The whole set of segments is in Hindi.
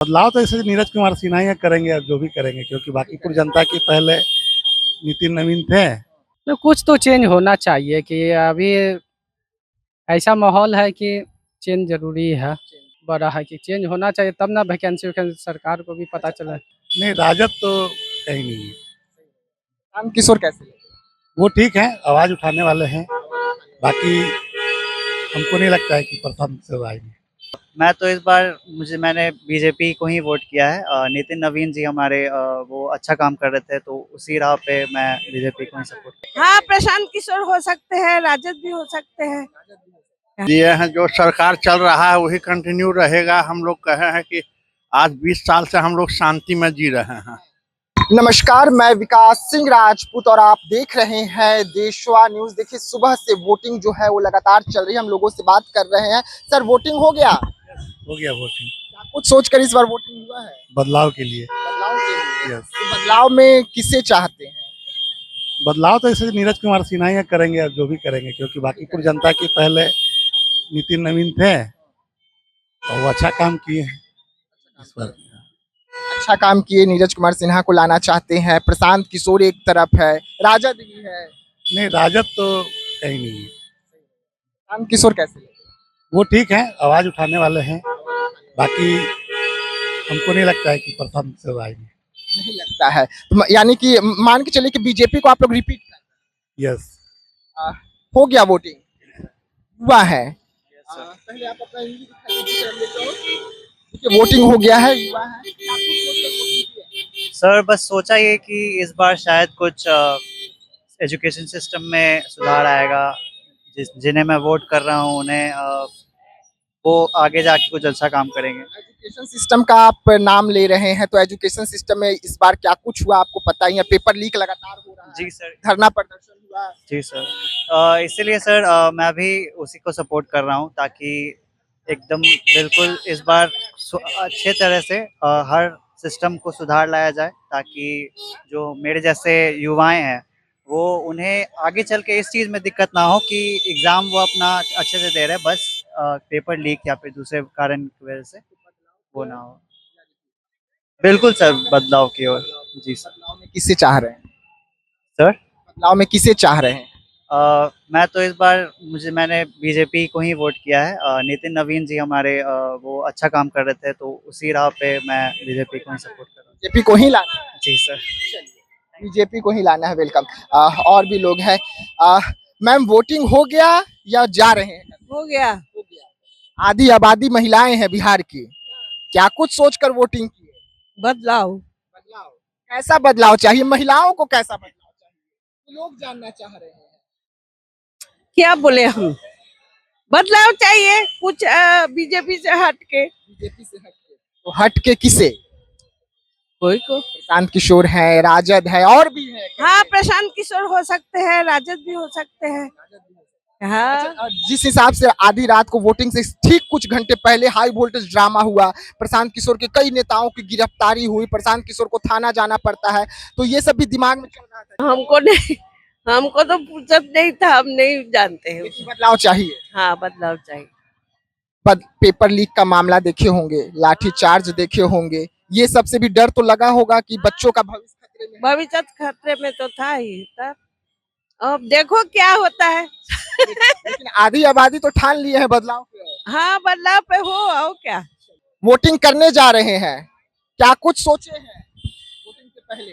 बदलाव तो इसे नीरज कुमार सिन्हा ही करेंगे, अब जो भी करेंगे, क्योंकि बाकीपुर जनता की पहले नितिन नवीन थे। तो कुछ तो चेंज होना चाहिए कि अभी ऐसा माहौल है कि चेंज जरूरी है, बड़ा है कि चेंज होना चाहिए, तब ना वैकेंसी वैकेंसी सरकार को भी पता चले। नहीं, राजद तो कहीं नहीं है। प्रशांत किशोर कैसे लगे? वो ठीक है, आवाज उठाने वाले हैं। बाकी हमको नहीं लगता है कि प्रथम से आएंगे। मैं तो इस बार मैंने बीजेपी को ही वोट किया है। नितिन नवीन जी हमारे वो अच्छा काम कर रहे थे, तो उसी राह पे मैं बीजेपी को ही सपोर्ट किया। हाँ, प्रशांत किशोर हो सकते हैं, राजद भी हो सकते हैं। दिए हैं, जो सरकार चल रहा है वही कंटिन्यू रहेगा। हम लोग कहे हैं कि आज 20 साल से हम लोग शांति में जी रहे हैं। नमस्कार, मैं विकास सिंह राजपूत और आप देख रहे हैं देशवा न्यूज। देखिए, सुबह से वोटिंग जो है वो लगातार चल रही है। हम लोगों से बात कर रहे हैं। सर, वोटिंग हो गया? हो गया वोटिंग। क्या कुछ सोचकर इस बार वोटिंग हुआ है? बदलाव के लिए। बदलाव के लिए। यस। तो बदलाव में किसे चाहते हैं? बदलाव तो इसे नीरज कुमार सिन्हा ही करेंगे, अब जो भी करेंगे, क्योंकि बाकीपुर जनता की पहले नितिन नवीन थे और वो अच्छा काम किए हैं इस बार। अच्छा काम किए, नीरज कुमार सिन्हा को लाना चाहते हैं। प्रशांत किशोर एक तरफ है, राजद भी है। नहीं, राजद तो कहीं नहीं है। प्रशांत किशोर कैसे लगे? वो ठीक है, आवाज उठाने वाले हैं। बाकी हमको नहीं लगता है कि प्रथम से आएंगे। नहीं लगता है, तो यानी कि मान के चले कि बीजेपी को आप लोग रिपीट कर। यस। हो गया वोटिंग, हुआ है। पहले आप अपना इंग्लिश दिखा दीजिए, हम देखते हैं। देखिए, वोटिंग हो गया है, हुआ है। क्या कुछ सोचकर वोटिंग किया है? सर, बस सोचा ये कि इस बार शायद कुछ एजुकेशन सिस्टम में सुधार आएगा। जिन्हें मैं वोट कर रहा हूँ उन्हें वो आगे जाके कुछ अच्छा काम करेंगे। एजुकेशन सिस्टम का आप नाम ले रहे हैं, तो एजुकेशन सिस्टम में इस बार क्या कुछ हुआ आपको पता ही है। पेपर लीक लगातार हो रहा है। जी सर। धरना प्रदर्शन हुआ। जी सर, इसीलिए सर मैं भी उसी को सपोर्ट कर रहा हूँ, ताकि एकदम बिल्कुल इस बार अच्छे तरह से हर सिस्टम को सुधार लाया जाए, ताकि जो मेरे जैसे युवाएं हैं वो उन्हें आगे चल के इस चीज़ में दिक्कत ना हो कि एग्ज़ाम वो अपना अच्छे से दे रहे हैं, बस पेपर लीक या फिर दूसरे कारण की वजह से वो ना हो। बिल्कुल सर, बदलाव की ओर। जी सर। बदलाव में किसे चाह रहे हैं? सर, बदलाव में किसे चाह रहे हैं? मैं तो इस बार मैंने बीजेपी को ही वोट किया है। नितिन नवीन जी हमारे वो अच्छा काम कर रहे थे, तो उसी राह पे मैं बीजेपी को ही सपोर्ट कर रहा हूँ। बीजेपी को ही लाना है। जी सर। बीजेपी को ही लाना है। वेलकम। और भी लोग हैं। मैम, वोटिंग हो गया या जा रहे हैं? हो गया। हो गया। आधी आबादी महिलाएं हैं बिहार की। क्या कुछ सोचकर वोटिंग की? बदलाव। बदलाव। कैसा बदलाव चाहिए? महिलाओं को कैसा बदलाव चाहिए, लोग जानना चाह रहे हैं। क्या बोले हम? बदलाव चाहिए कुछ बीजेपी से हट के। बीजेपी से हटके तो हटके किसे? कोई को। प्रशांत किशोर है, राजद है, और भी है। हाँ, प्रशांत किशोर हो सकते हैं, राजद भी हो सकते हैं। हाँ। अच्छा, जिस हिसाब से आधी रात को वोटिंग से ठीक कुछ घंटे पहले हाई वोल्टेज ड्रामा हुआ, प्रशांत किशोर के कई नेताओं की गिरफ्तारी हुई, प्रशांत किशोर को थाना जाना पड़ता है, तो ये सब भी दिमाग में चल रहा था। हमको नहीं, हमको तो फुर्सत नहीं था, हम नहीं जानते हैं। लेकिन बदलाव चाहिए। हाँ, बदलाव चाहिए। पेपर लीक का मामला देखे होंगे, लाठीचार्ज देखे होंगे, ये सबसे भी डर तो लगा होगा कि बच्चों का भविष्य खतरे में है। भविष्य खतरे में तो था ही तब। अब देखो क्या होता है। लेकिन आधी आबादी तो ठान लिए हैं बदलाव के ओर। हाँ, बदलाव पे हो और क्या। वोटिंग करने जा रहे हैं, क्या कुछ सोचे हैं वोटिंग से पहले?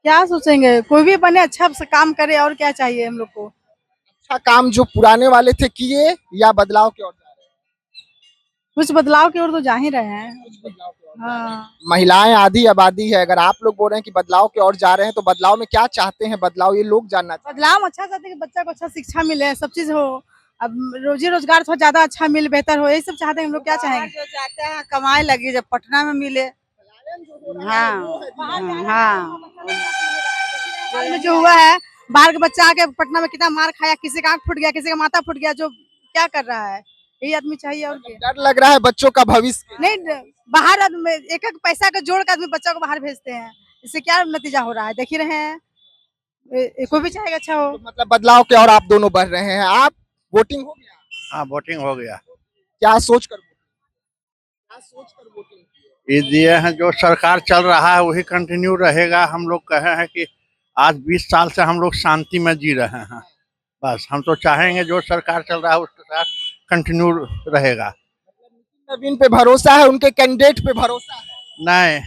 क्या सोचेंगे, कोई भी बने, अच्छा से काम करे, और क्या चाहिए हम लोग को। अच्छा काम जो पुराने वाले थे किए, या बदलाव की ओर जा रहे हैं? कुछ बदलाव की ओर तो जा ही रहे हैं। कुछ बदलाव की ओर। हाँ। महिलाएं आधी आबादी है, अगर आप लोग बोल रहे हैं कि बदलाव की ओर जा रहे हैं, तो बदलाव में क्या चाहते हैं? बदलाव ये लोग जानना चाहते बदलाव अच्छा चाहते हैं कि बच्चा को अच्छा शिक्षा मिले, सब चीज हो, अब रोजी रोजगार थोड़ा ज्यादा अच्छा मिले, बेहतर हो, यही सब चाहते हैं हम लोग। क्या चाहेंगे? जो जाते हैं कमाई लगी, जब पटना में मिले। हाँ हाँ। हाल में जो हुआ है, बाहर के बच्चा आके पटना में कितना मार खाया, किसी का आंख फूट गया, किसी का माथा फूट गया, जो क्या कर रहा है, यही आदमी चाहिए और क्या। डर लग रहा है बच्चों का भविष्य। नहीं, बाहर आदमी एक एक पैसा का जोड़ के आदमी बच्चा को बाहर भेजते हैं, इससे क्या नतीजा हो रहा है, देख ही रहे हैं। कोई भी चाहेगा अच्छा हो। तो मतलब बदलाव के और आप दोनों बढ़ रहे हैं। आप वोटिंग हो गया? हाँ, वोटिंग हो गया। क्या सोच कर वोटिंग किए? ये दिए हैं, जो सरकार चल रहा है वही कंटिन्यू रहेगा। हम लोग कहे हैं कि आज 20 साल से हम लोग शांति में जी रहे हैं। बस हम तो चाहेंगे जो सरकार चल रहा है उसके साथ कंटिन्यू रहेगा। नवीन पे भरोसा है, उनके कैंडिडेट पे भरोसा है। नहीं,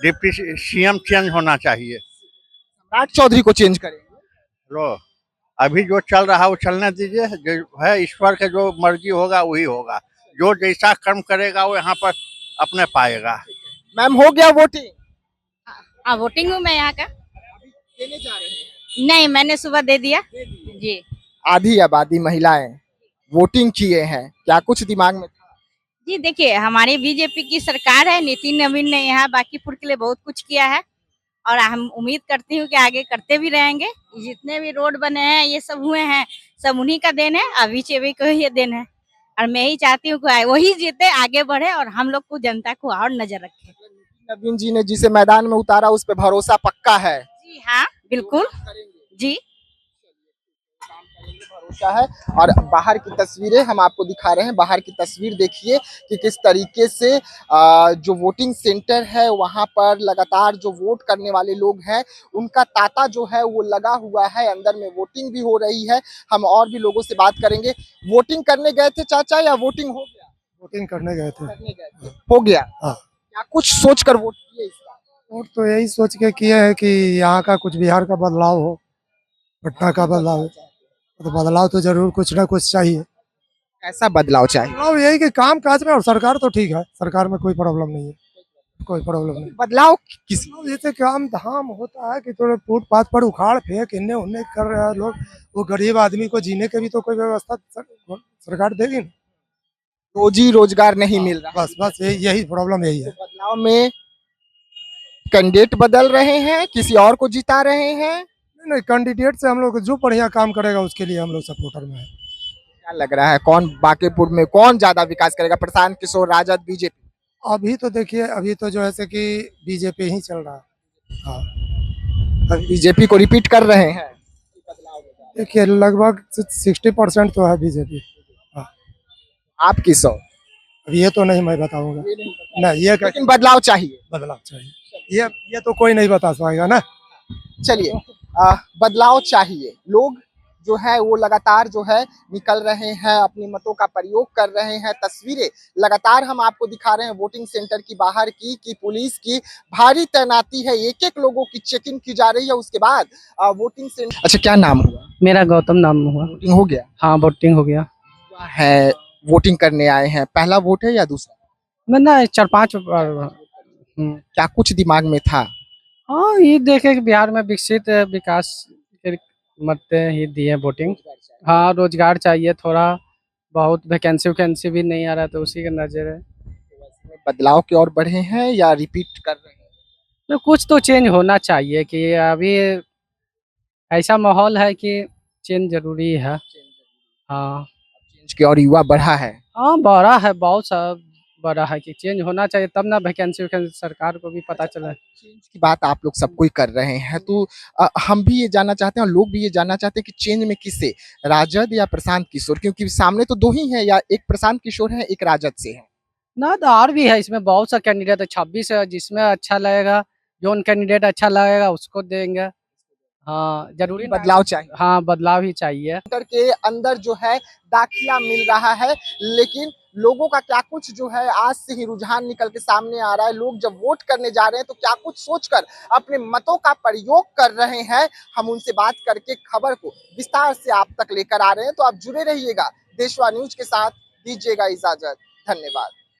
डिप्टी सीएम चेंज होना चाहिए। सम्राट चौधरी को चेंज करेंगे। लो, अभी जो चल रहा है वो चलने दीजिए। जो है ईश्वर के जो मर्जी होगा वही होगा। जो जैसा कर्म करेगा वो यहाँ पर अपने पाएगा। मैम हो गया वोटिंग? हाँ वोटिंग हूँ मैं यहाँ का। देने जा रहे हैं? नहीं मैंने सुबह दे दिया जी। आधी आबादी महिलाएं वोटिंग किए हैं, क्या कुछ दिमाग में था? जी देखिए हमारी बीजेपी की सरकार है, नितिन नवीन ने यहाँ बांकीपुर के लिए बहुत कुछ किया है और हम उम्मीद करती हूँ कि आगे करते भी रहेंगे। जितने भी रोड बने हैं ये सब हुए हैं, सब उन्हीं का देन है, अभी चेबी को ही देन है और मैं ही चाहती हूँ कि वही जीते, आगे बढ़े और हम लोग को जनता को और नजर रखे। नवीन जी ने जिसे मैदान में उतारा उस पर भरोसा पक्का है? जी हाँ बिल्कुल जी भरोसा है। और बाहर की तस्वीरें हम आपको दिखा रहे हैं। बाहर की तस्वीर देखिए कि किस तरीके से जो वोटिंग सेंटर है वहां पर लगातार जो वोट करने वाले लोग हैं उनका तांता जो है वो लगा हुआ है। अंदर में वोटिंग भी हो रही है। हम और भी लोगों से बात करेंगे। वोटिंग करने गए थे चाचा या वोटिंग हो गया? वोटिंग करने गए थे। करने गए थे, हो गया। हाँ। क्या कुछ सोचकर वोट किए इस बार? वोट तो यही सोच के किए हैं कि यहाँ का कुछ बिहार का बदलाव हो, पटना का बदलाव हो। तो बदलाव तो जरूर कुछ ना कुछ चाहिए। ऐसा बदलाव चाहिए। बदलाव यही कि काम काज में, और सरकार तो ठीक है, सरकार में कोई प्रॉब्लम नहीं है, कोई प्रॉब्लम नहीं। बदलाव किस जैसे काम धाम होता है कि थोड़े फुटपाथ पर उखाड़ फेंक इन्ने उन्ने कर रहे हैं लोग, वो गरीब आदमी को जीने के भी तो कोई व्यवस्था सरकार देगी ना। रोजी रोजगार नहीं मिल रहा। बस बस यही प्रॉब्लम यही है। बदलाव में कैंडिडेट बदल रहे हैं, किसी और को जिता रहे हैं। नहीं, कैंडिडेट से हम लोग जो बढ़िया काम करेगा उसके लिए हम लोग सपोर्टर में है। क्या लग रहा है कौन बांकीपुर में कौन ज्यादा विकास करेगा? प्रशांत किशोर, राजद, बीजेपी? अभी तो देखिए, अभी तो जो है कि बीजेपी ही चल रहा है। हाँ, बीजेपी को रिपीट कर रहे हैं। देखिए लगभग 60% तो है बीजेपी। आप किस हो? अब ये तो नहीं मैं बताऊंगा। नहीं, ये लेकिन बदलाव चाहिए। बदलाव चाहिए, ये तो कोई नहीं बता पाएगा ना। चलिए, बदलाव चाहिए। लोग जो है वो लगातार जो है निकल रहे हैं, अपने मतों का प्रयोग कर रहे हैं। तस्वीरें लगातार हम आपको दिखा रहे हैं वोटिंग सेंटर की, बाहर की, कि पुलिस की भारी तैनाती है। एक एक लोगों की चेकिंग की जा रही है। उसके बाद वोटिंग सेंटर। अच्छा, क्या नाम हुआ? मेरा गौतम नाम हुआ। वोटिंग हो गया हाँ वोटिंग हो गया है। वोटिंग करने आए हैं, पहला वोट है या दूसरा? मैं ना 4-5 क्या कुछ दिमाग में था? हाँ ये देखे कि बिहार में विकसित विकास के मत ही दिए वोटिंग। हाँ रोजगार चाहिए, थोड़ा बहुत वैकेंसी भी नहीं आ रहा, तो उसी के नजर है। बदलाव की ओर बढ़े हैं या रिपीट कर रहे हैं? तो कुछ तो चेंज होना चाहिए कि अभी ऐसा माहौल है कि चेंज जरूरी है। हाँ चेंज की ओर युवा बढ़ा है। हाँ बड़ा है, बहुत सा बड़ा है कि चेंज होना चाहिए, तब ना वैकेंसी सरकार को भी पता चले। चेंज की बात आप लोग सब कोई कर रहे हैं, तो हम भी ये जानना चाहते हैं और लोग भी ये जानना चाहते हैं कि चेंज में किससे, राजद या प्रशांत किशोर? क्योंकि सामने तो दो ही हैं, या एक प्रशांत किशोर है, एक राजद से है। ना तो और भी है, इसमें बहुत सा कैंडिडेट है, 26 है, जिसमें अच्छा लगेगा, जो कैंडिडेट अच्छा लगेगा उसको देंगे। हाँ जरूरी बदलाव चाहिए। हाँ बदलाव ही चाहिए। सेंटर के अंदर जो है दाखिला मिल रहा है, लेकिन लोगों का क्या कुछ जो है आज से ही रुझान निकल के सामने आ रहा है। लोग जब वोट करने जा रहे हैं तो क्या कुछ सोचकर अपने मतों का प्रयोग कर रहे हैं। हम उनसे बात करके खबर को विस्तार से आप तक लेकर आ रहे हैं, तो आप जुड़े रहिएगा देशवा न्यूज के साथ। दीजिएगा इजाजत, धन्यवाद।